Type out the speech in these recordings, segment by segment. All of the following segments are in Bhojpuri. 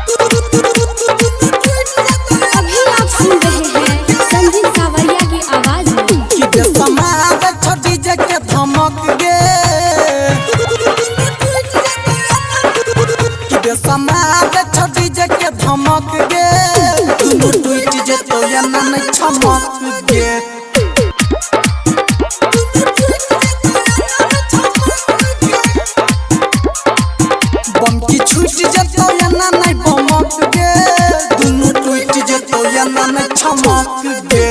अभी आप सुन रहे हैं संजीव सावरिया की आवाज में। कि समाज छोटी जगह धमक गे, कि समाज छोटी जगह धमक गे, दुनू टूट जेतो या न चमक गे। बम की छूट जेतो या न बमक गे, दुनू टूट जेतो या न चमक गे।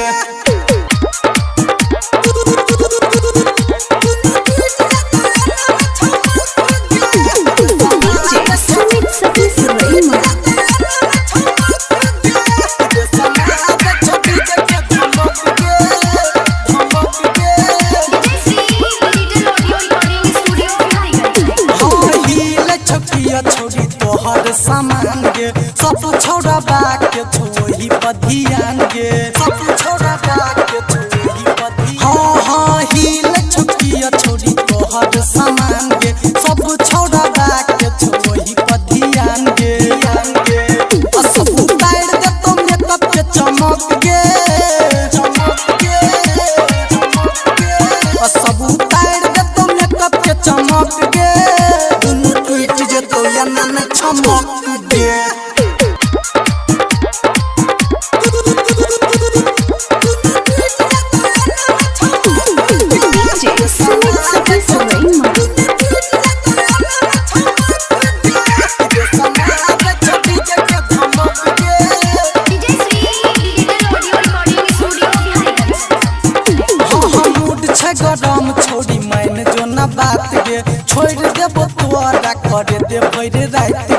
छोड़ी तोहर सामान गे, सब छोड़ा बाके छोही पधियान गे, सब छोड़ा बाके छोही पधियान। हाँ हाँ हिल छुकिया छोड़ी तोहर सामान गे, सब छोड़ा बाके छोही पधियान गे। सब उतार दे तो मेकअप के चमक गे, चमक गे, चमक गे। सब उतार दे तो मेकअप के चमक गे, दुनू टूट जेतो या न चमक गे। गरम छोड़ी मैंने जो न बात गे, छोड़ देबो तोरा करे दे भैर रात